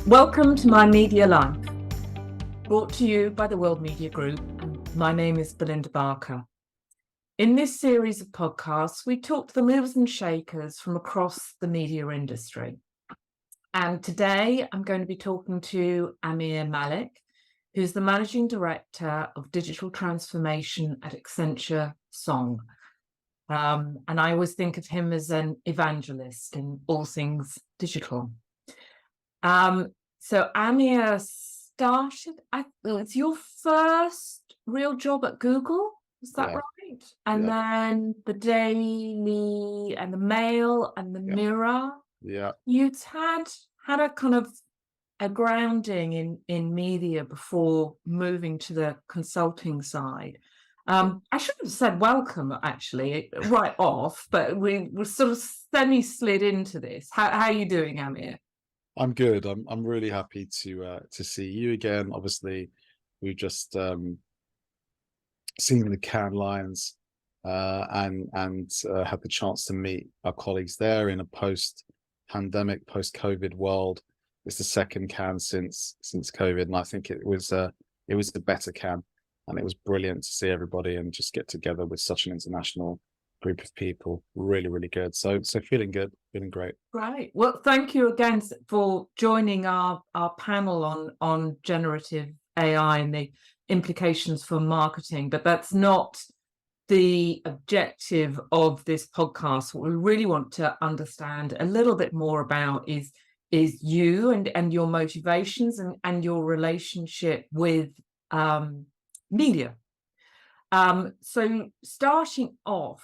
Welcome to My Media Life, brought to you by the World Media Group. My name is Belinda Barker. In this series of podcasts, we talk to the movers and shakers from across the media industry. And today I'm going to be talking to Amir Malik, who's the Managing Director of Digital Transformation at Accenture Song. And I always think of him as an evangelist in all things digital. So Amir started, it's your first real job at Google, is that right? And then the Daily and the Mail and the Mirror. Yeah. You'd had a kind of a grounding in media before moving to the consulting side. I should have said welcome, actually, right off, but we were sort of semi-slid into this. How are you doing, Amir? I'm good. I'm really happy to see you again. Obviously, we've just seen the Cannes Lions and had the chance to meet our colleagues there in a post-pandemic, post-COVID world. It's the second Cannes since COVID, and I think it was the better Cannes, and it was brilliant to see everybody and just get together with such an international group of people. Really, really good. So feeling good, feeling great. Right. Well, thank you again for joining our panel on generative AI and the implications for marketing. But that's not the objective of this podcast. What we really want to understand a little bit more about is you and your motivations and your relationship with media. So starting off,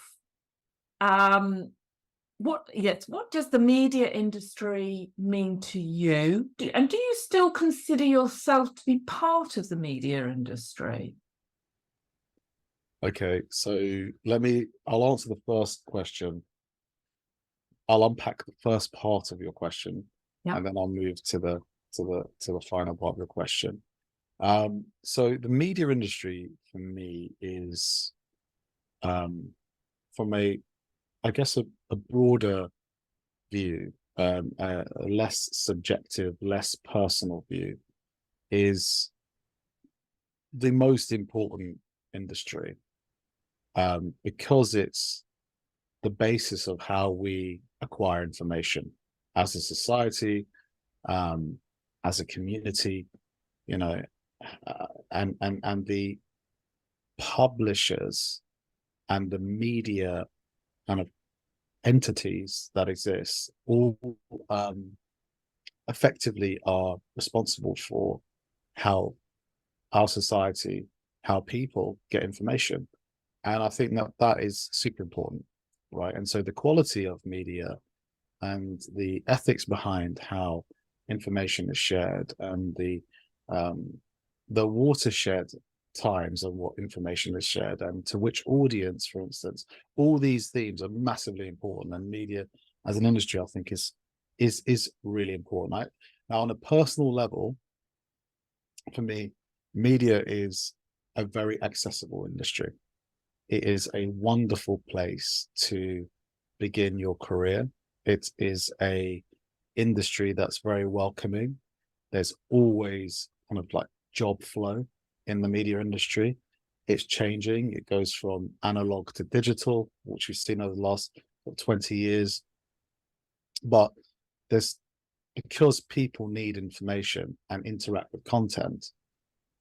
what does the media industry mean to you? Do you still consider yourself to be part of the media industry? Okay, so I'll answer the first question. I'll unpack the first part of your question, and then I'll move to the final part of your question. So the media industry for me is, from I guess a broader view, a less subjective, less personal view, is the most important industry, because it's the basis of how we acquire information as a society, as a community, and the publishers and the media kind of entities that exist all effectively are responsible for how our society, how people get information. And I think that is super important, right? And so the quality of media and the ethics behind how information is shared, and the watershed times of what information is shared and to which audience, for instance, all these themes are massively important. And media as an industry, I think, is really important. Now, on a personal level, for me, media is a very accessible industry. It is a wonderful place to begin your career. It is a industry that's very welcoming. There's always kind of like job flow in the media industry. It's changing. It goes from analog to digital, which we've seen over the last 20 years. But because people need information and interact with content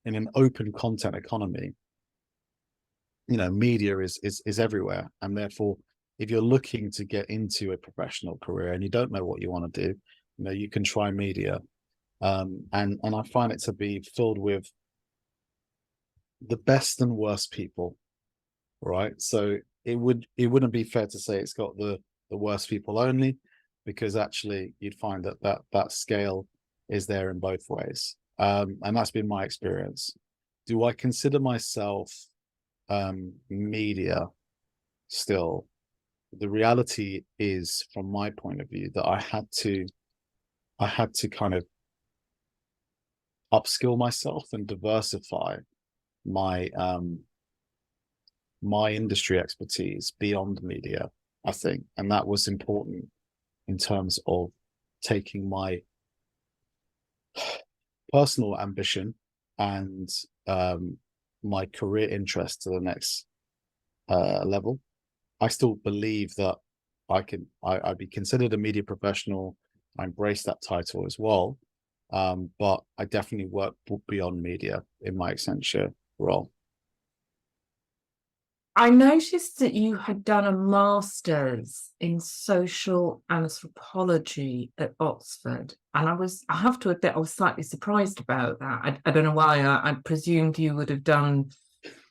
in an open content economy, media is everywhere. And therefore, if you're looking to get into a professional career and you don't know what you want to do, you can try media. And I find it to be filled with the best and worst people, right? So it wouldn't be fair to say it's got the worst people only, because actually you'd find that scale is there in both ways. And that's been my experience. Do I consider myself media still? The reality is, from my point of view, that I had to kind of upskill myself and diversify my industry expertise beyond media, I think. And that was important in terms of taking my personal ambition and my career interest to the next level. I still believe that I'd be considered a media professional. I embrace that title as well. But I definitely work beyond media in my Accenture role. I noticed that you had done a master's in social anthropology at Oxford, and I have to admit, I was slightly surprised about that. I don't know why. I presumed you would have done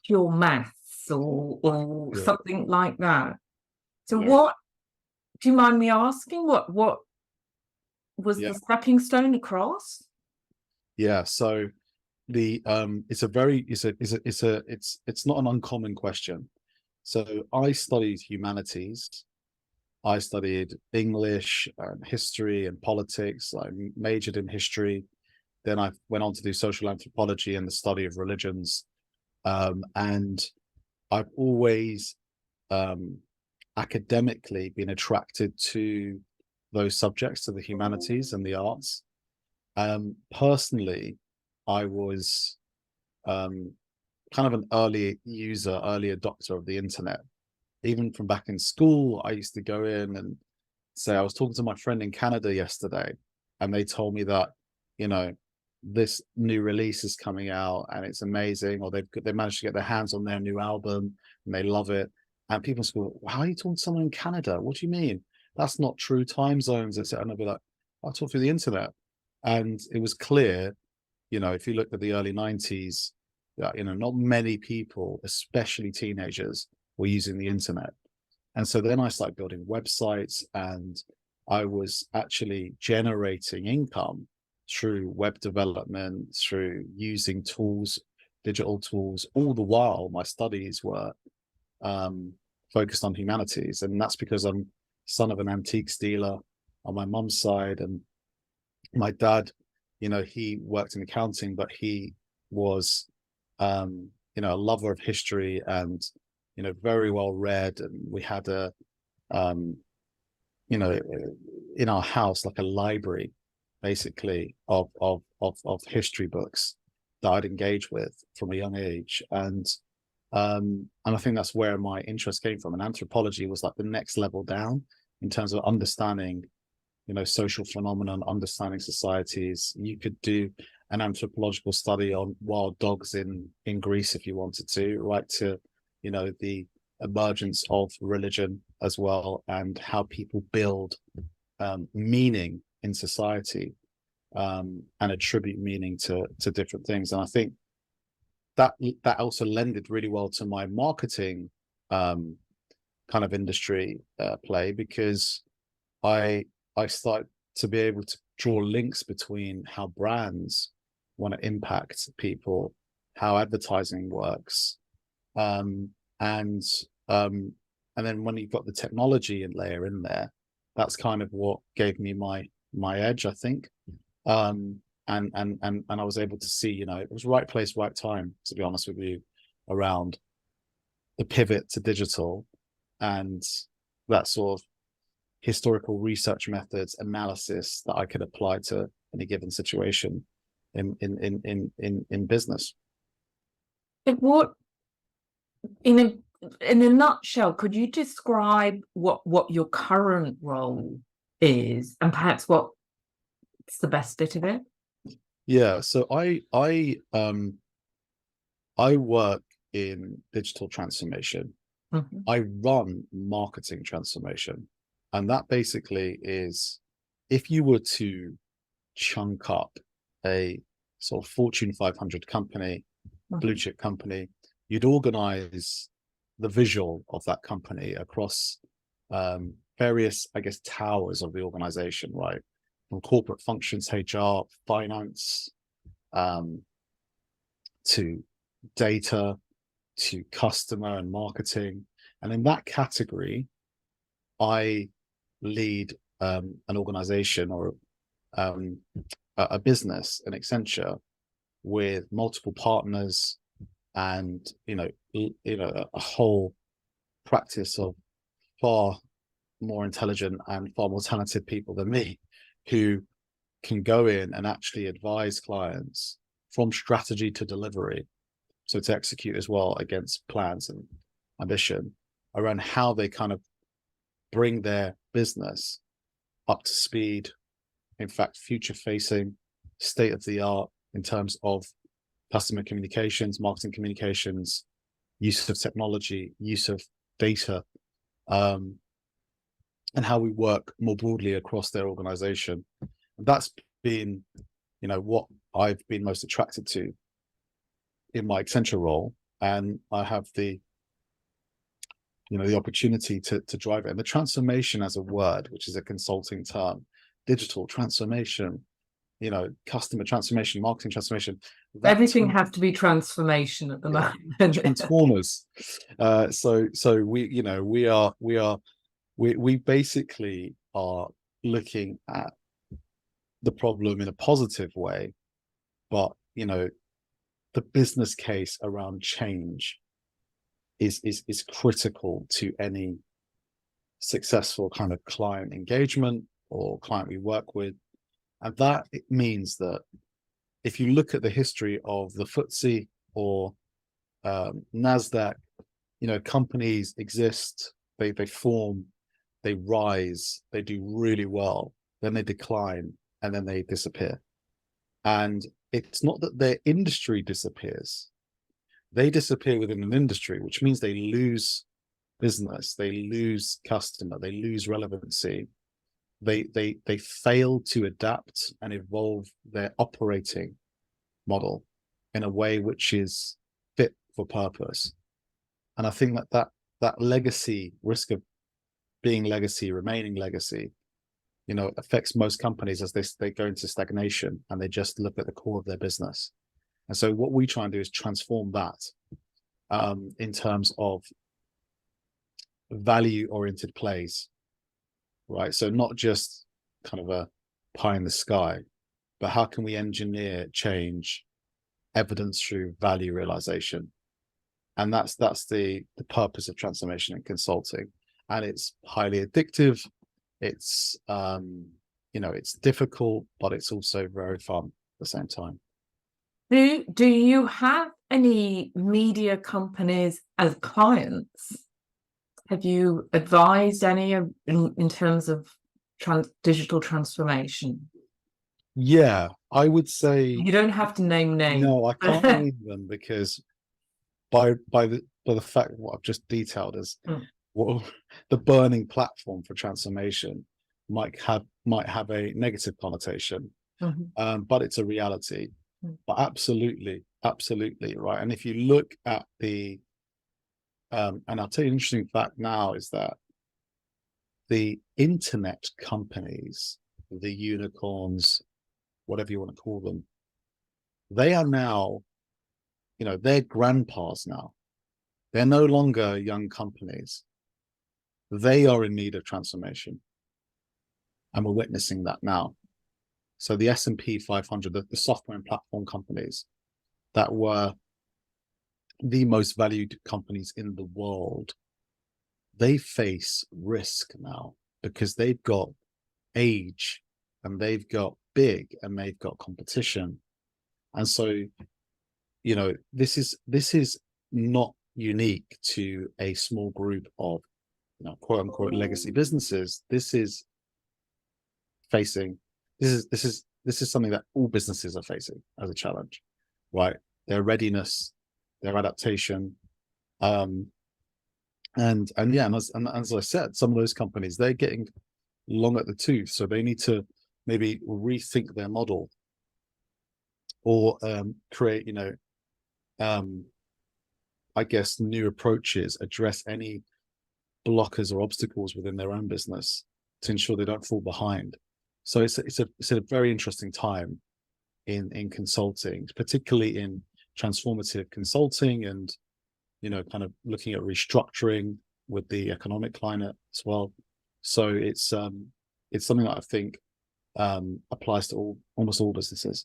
pure maths or Yeah. something like that. So, Yeah. what do you mind me asking? What was Yeah. the stepping stone across? Yeah. So it's a very it's not an uncommon question. So I studied humanities. I studied English, history, and politics. I majored in history. Then I went on to do social anthropology and the study of religions. And I've always academically been attracted to those subjects, to the humanities and the arts. Personally, I was kind of an early user, early adopter of the internet. Even from back in school, I used to go in and say, I was talking to my friend in Canada yesterday, and they told me that, you know, this new release is coming out and it's amazing, or they managed to get their hands on their new album and they love it. And people go, how are you talking to someone in Canada? What do you mean? That's not true time zones, etc. And I'll be like, I'll talk through the internet. And it was clear, if you looked at the early 90s, that, not many people, especially teenagers, were using the internet. And so then I started building websites, and I was actually generating income through web development, through using tools, digital tools. All the while, my studies were focused on humanities. And that's because I'm son of an antiques dealer on my mum's side. And my dad, he worked in accounting, but he was, a lover of history and, very well read. And we had in our house, like a library, basically, of history books that I'd engage with from a young age. And I think that's where my interest came from. And anthropology was like the next level down in terms of understanding, social phenomenon, understanding societies. You could do an anthropological study on wild dogs in Greece if you wanted to, right to, the emergence of religion as well, and how people build meaning in society, and attribute meaning to different things. And I think that also lended really well to my marketing kind of industry play, because I started to be able to draw links between how brands want to impact people, how advertising works, and then when you've got the technology and layer in there, that's kind of what gave me my edge, I think. And I was able to see, it was right place, right time, to be honest with you, around the pivot to digital and that sort of historical research methods, analysis that I could apply to any given situation in business. What in a nutshell, could you describe what your current role is, and perhaps what's the best bit of it? Yeah, so I work in digital transformation. Mm-hmm. I run marketing transformation. And that basically is, if you were to chunk up a sort of Fortune 500 company, blue chip company, you'd organize the visual of that company across various, I guess, towers of the organization, right? From corporate functions, HR, finance, to data, to customer and marketing. And in that category, I lead an organization or a business, an Accenture, with multiple partners and a whole practice of far more intelligent and far more talented people than me, who can go in and actually advise clients from strategy to delivery, so to execute as well against plans and ambition around how they kind of bring their business up to speed, in fact, future facing, state of the art in terms of customer communications, marketing communications, use of technology, use of data, and how we work more broadly across their organization. That's been, what I've been most attracted to in my Accenture role, and I have the opportunity to drive it. And the transformation as a word, which is a consulting term, digital transformation, customer transformation, marketing transformation. Everything has to be transformation at the moment. Transformers. So we basically are looking at the problem in a positive way, but the business case around change is critical to any successful kind of client engagement or client we work with. And that it means that if you look at the history of the FTSE or NASDAQ, companies exist, they form, they rise, they do really well, then they decline, and then they disappear. And it's not that their industry disappears. They disappear within an industry, which means they lose business, they lose customer, they lose relevancy. They fail to adapt and evolve their operating model in a way which is fit for purpose. And I think that legacy, risk of being legacy, remaining legacy, affects most companies as they go into stagnation and they just look at the core of their business. And so what we try and do is transform that in terms of value-oriented plays, right? So not just kind of a pie in the sky, but how can we engineer change, evidence through value realization? And that's the purpose of transformation and consulting. And it's highly addictive. It's it's difficult, but it's also very fun at the same time. Do you have any media companies as clients? Have you advised any in terms of digital transformation? Yeah, I would say you don't have to name names. No, I can't name them because by the fact what I've just detailed is what the burning platform for transformation might have a negative connotation, but it's a reality. But absolutely right. And if you look at the and I'll tell you an interesting fact now is that the internet companies, the unicorns, whatever you want to call them, they are now, they're grandpas now. They're no longer young companies. They are in need of transformation. And we're witnessing that now. So the S&P 500, the software and platform companies that were the most valued companies in the world, they face risk now because they've got age and they've got big and they've got competition. And so, this is not unique to a small group of, quote unquote legacy businesses. This is something that all businesses are facing as a challenge, right? Their readiness, their adaptation, and as I said, some of those companies, they're getting long at the tooth, so they need to maybe rethink their model or create, I guess, new approaches, address any blockers or obstacles within their own business to ensure they don't fall behind. So it's a very interesting time in consulting, particularly in transformative consulting and, kind of looking at restructuring with the economic climate as well. So it's something that I think applies to almost all businesses.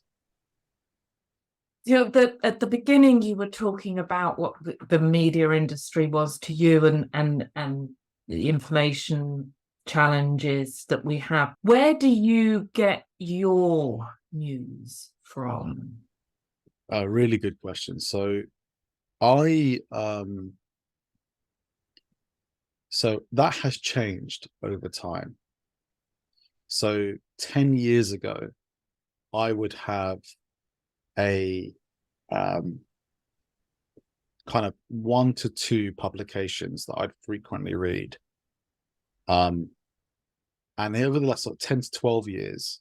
At the beginning, you were talking about what the media industry was to you and the information challenges that we have. Where do you get your news from? A really good question. So I so that has changed over time. So 10 years ago, I would have a kind of 1 to 2 publications that I'd frequently read. And over the last sort of 10 to 12 years,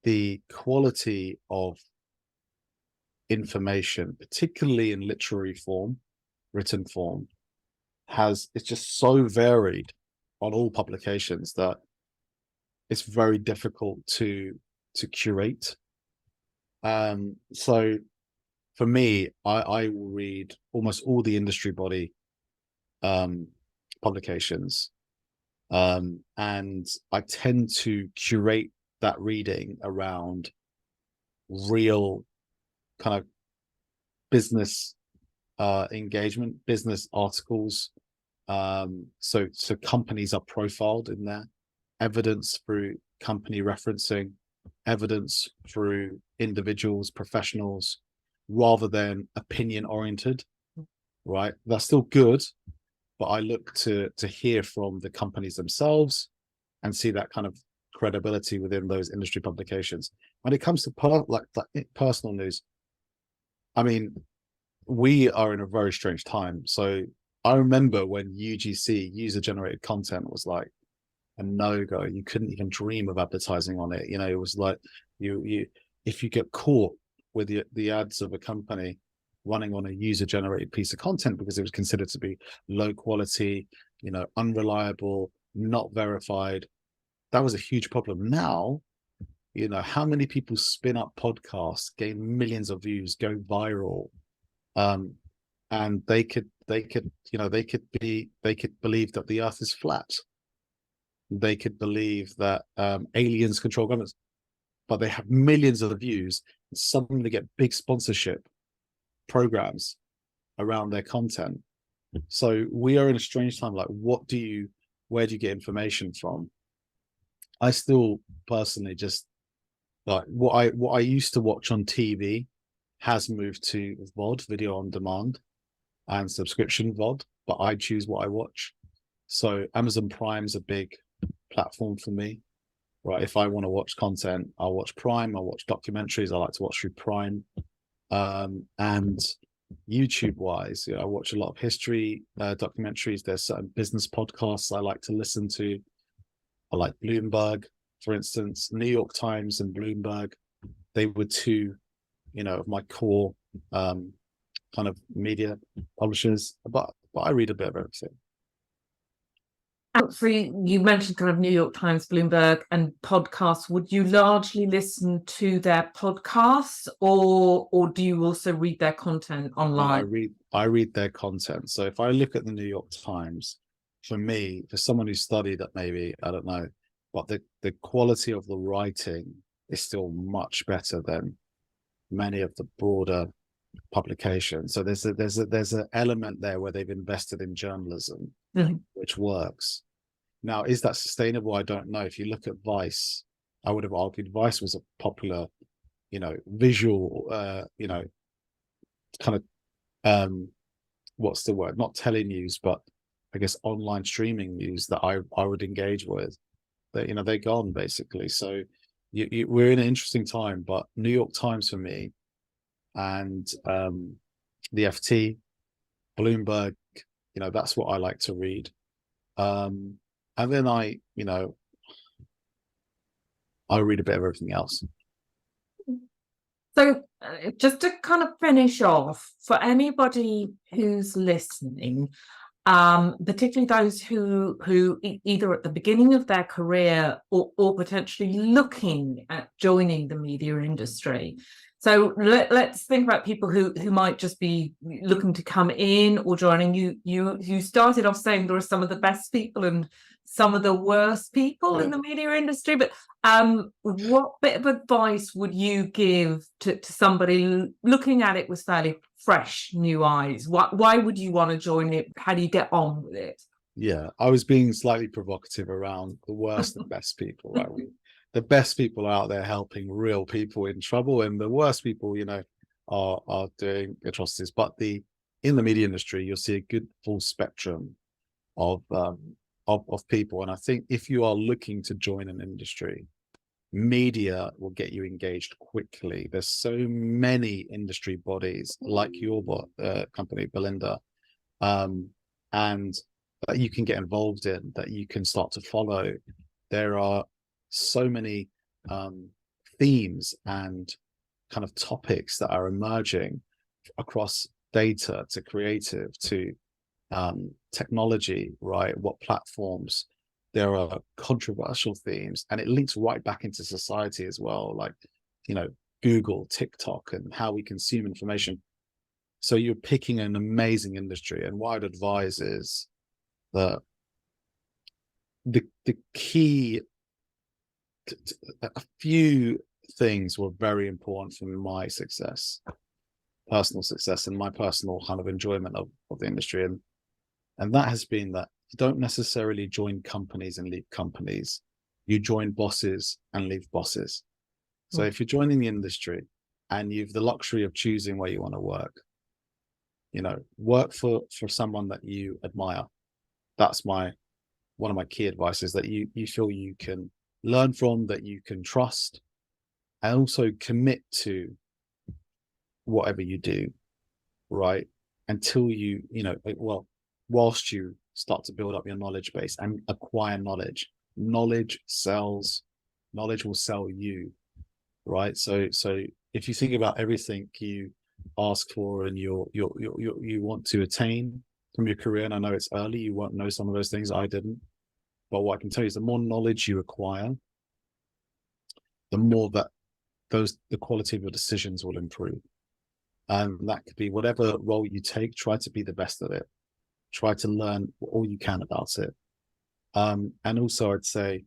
the quality of information, particularly in literary form, written form, it's just so varied on all publications that it's very difficult to curate. So for me, I will read almost all the industry body publications, and I tend to curate that reading around real kind of business engagement, business articles. So companies are profiled in there, evidence through company referencing, evidence through individuals, professionals, rather than opinion oriented, right? That's still good, but I look to hear from the companies themselves and see that kind of credibility within those industry publications. When it comes to personal news, I mean, we are in a very strange time. So I remember when UGC, user generated content, was like a no-go. You couldn't even dream of advertising on it. You know, it was like you if you get caught with the ads of a company running on a user generated piece of content because it was considered to be low quality, you know, unreliable, not verified, that was a huge problem. Now, you know, how many people spin up podcasts, gain millions of views, go viral, and they could believe that the earth is flat. They could believe that aliens control governments, but they have millions of views and suddenly get big sponsorship programs around their content. So we are in a strange time. Like, where do you get information from? I still personally just like what I used to watch on TV has moved to VOD, video on demand, and subscription VOD, but I choose what I watch. So Amazon Prime's a big platform for me, right? If I want to watch content, I'll watch Prime. I'll watch documentaries. I like to watch through Prime. And YouTube wise, I watch a lot of history documentaries. There's certain business podcasts I like to listen to. I like Bloomberg, for instance. New York Times and Bloomberg, they were two, of my core kind of media publishers, but I read a bit of everything. So you mentioned kind of New York Times, Bloomberg, and podcasts. Would you largely listen to their podcasts, or do you also read their content online? I read their content. So if I look at the New York Times, for me, for someone who studied it, maybe, I don't know, but the quality of the writing is still much better than many of the broader publications. So there's an element there where they've invested in journalism, which works. Now, is that sustainable? I don't know. If you look at Vice, I would have argued Vice was a popular, visual, kind of, what's the word? Not telenews, but I guess online streaming news that I would engage with. That they're gone basically. So we're in an interesting time. But New York Times for me, and the FT, Bloomberg, that's what I like to read. And then I read a bit of everything else. So just to kind of finish off, for anybody who's listening, particularly those who either at the beginning of their career or potentially looking at joining the media industry. So let's think about people who might just be looking to come in or joining. You started off saying there are some of the best people and some of the worst people in the media industry, but what bit of advice would you give to somebody looking at it with fairly fresh new eyes? Why would you want to join it? How do you get on with it? Yeah, I was being slightly provocative around the worst and best people, right? The best people are out there helping real people in trouble, and the worst people, are doing atrocities. But in the media industry, you'll see a good full spectrum of people. And I think if you are looking to join an industry, media will get you engaged quickly. There's so many industry bodies like your company, Belinda, and that you can get involved in, that you can start to follow. There are so many themes and kind of topics that are emerging across data to creative to technology, right? What platforms? There are controversial themes, and it links right back into society as well, like Google, TikTok, and how we consume information. So you're picking an amazing industry, and what I'd advise is that the key, a few things were very important for my success, personal success, and my personal kind of enjoyment of the industry. And that has been that you don't necessarily join companies and leave companies. You join bosses and leave bosses. So if you're joining the industry and you've the luxury of choosing where you want to work, work for someone that you admire. That's one of my key advice, is that you feel you can learn from, that you can trust, and also commit to whatever you do, right? Until whilst you start to build up your knowledge base and acquire knowledge. Knowledge sells, knowledge will sell you, right? So if you think about everything you ask for and you want to attain from your career, and I know it's early, you won't know some of those things, I didn't, but what I can tell you is the more knowledge you acquire, the more that the quality of your decisions will improve. And that could be whatever role you take, try to be the best at it. Try to learn all you can about it. And also I'd say,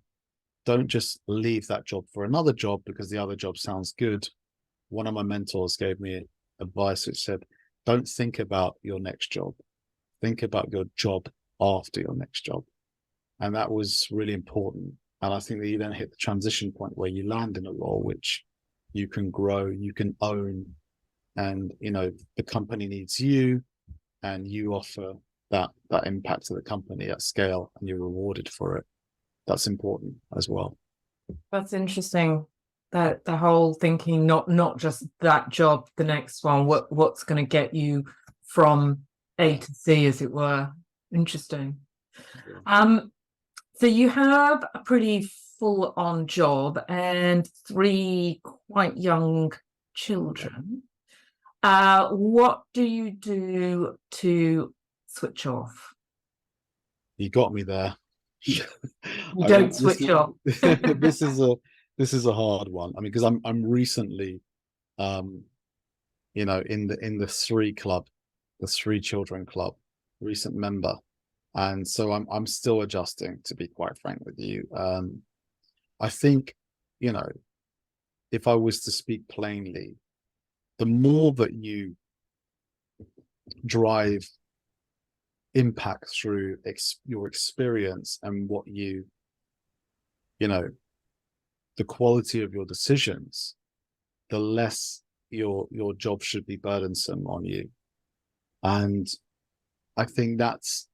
don't just leave that job for another job because the other job sounds good. One of my mentors gave me advice which said, don't think about your next job. Think about your job after your next job. And that was really important. And I think that you then hit the transition point where you land in a role which you can grow, you can own, and the company needs you, and you offer that impact to the company at scale, and you're rewarded for it. That's important as well. That's interesting. That the whole thinking, not just that job, the next one, what's going to get you from A to C, as it were. Interesting. Yeah. So you have a pretty full-on job and 3 quite young children. What do you do to switch off? You got me there. You don't switch off. This is a hard one. I mean, because I'm recently, in the 3 club, the 3 children club, recent member, and so I'm still adjusting, to be quite frank with you. I think, if I was to speak plainly, the more that you drive impact through your experience and what the quality of your decisions, the less your job should be burdensome on you. And I think that's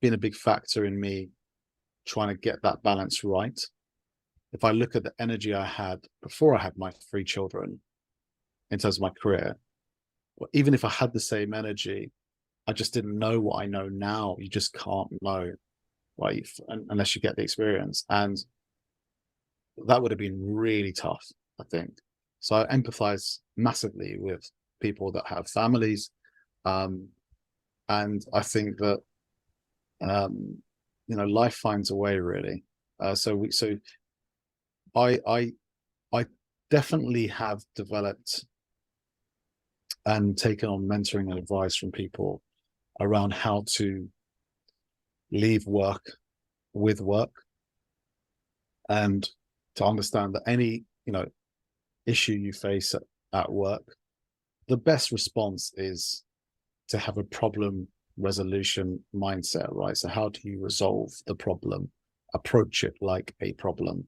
been a big factor in me trying to get that balance right. If I look at the energy I had before I had my 3 children in terms of my career, well, even if I had the same energy, I just didn't know what I know now. You just can't know, right, unless you get the experience. And that would have been really tough, I think. So I empathize massively with people that have families. And I think that, life finds a way, really. So I definitely have developed and taken on mentoring and advice from people around how to leave work with work, and to understand that any issue you face at work, the best response is to have a problem resolution mindset, right? So how do you resolve the problem? Approach it like a problem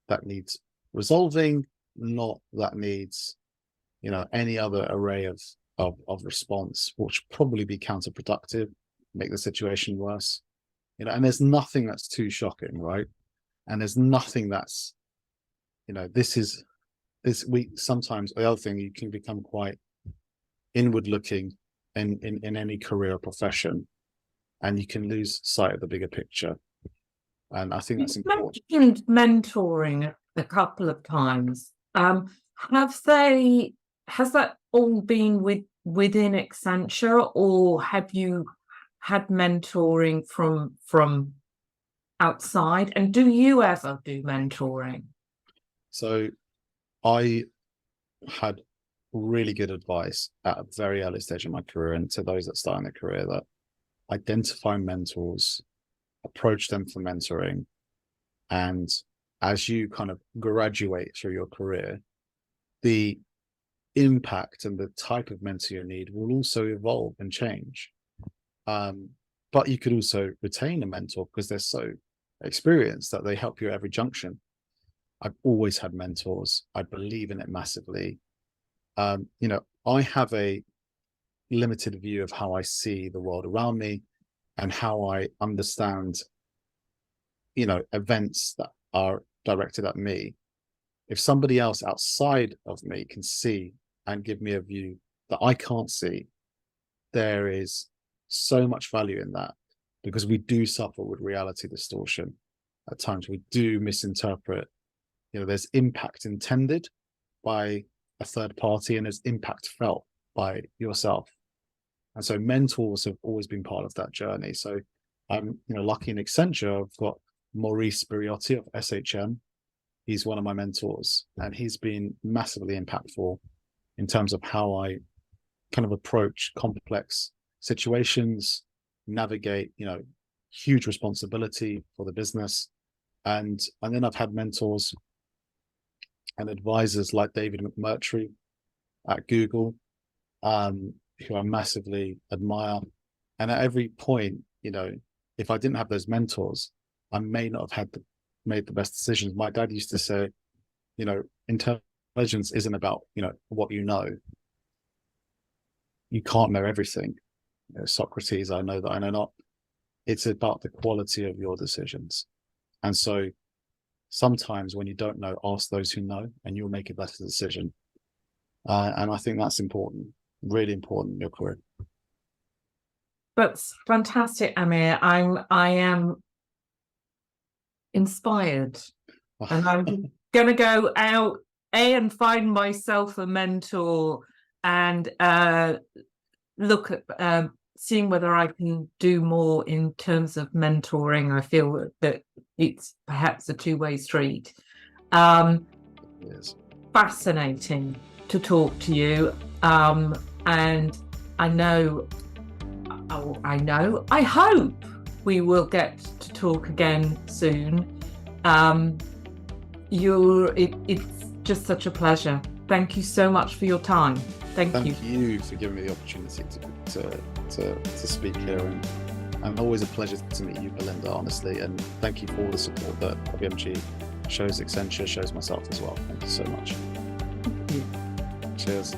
that needs resolving, not that needs, any other array of response, which probably be counterproductive, make the situation worse. And there's nothing that's too shocking, right? And there's nothing that's, we sometimes, the other thing, you can become quite inward looking in any career or profession, and you can lose sight of the bigger picture. And I think that's important. You mentioned mentoring a couple of times. Has that all been within Accenture, or have you had mentoring from outside? And do you ever do mentoring? So I had really good advice at a very early stage in my career, and to those that start in their career, that identify mentors, approach them for mentoring, and as you kind of graduate through your career, the impact and the type of mentor you need will also evolve and change. But you could also retain a mentor because they're so experienced that they help you at every junction. I've always had mentors. I believe in it massively. I have a limited view of how I see the world around me and how I understand, events that are directed at me. If somebody else outside of me can see and give me a view that I can't see, there is so much value in that, because we do suffer with reality distortion. At times we do misinterpret, there's impact intended by a third party and there's impact felt by yourself. And so mentors have always been part of that journey. So I'm lucky in Accenture, I've got Maurice Biriotti of SHM. He's one of my mentors, and he's been massively impactful in terms of how I kind of approach complex situations, navigate, huge responsibility for the business. And then I've had mentors and advisors like David McMurtry at Google, who I massively admire. And at every point, if I didn't have those mentors, I may not have made the best decisions. My dad used to say, intelligence isn't about, what you know. You can't know everything. Socrates, I know that I know not. It's about the quality of your decisions. And so sometimes when you don't know, ask those who know, and you'll make a better decision. And I think that's important, really important in your career. That's fantastic, Amir. I am inspired, and I'm gonna go out and find myself a mentor and look at seeing whether I can do more in terms of mentoring. I feel that it's perhaps a two-way street. Yes. Fascinating to talk to you, and I hope we will get to talk again soon. It's just such a pleasure. Thank you so much for your time. Thank you. Thank you for giving me the opportunity to speak here, and always a pleasure to meet you, Belinda, honestly, and thank you for all the support that WMG shows Accenture, shows myself as well. Thank you so much. Thank you. Cheers.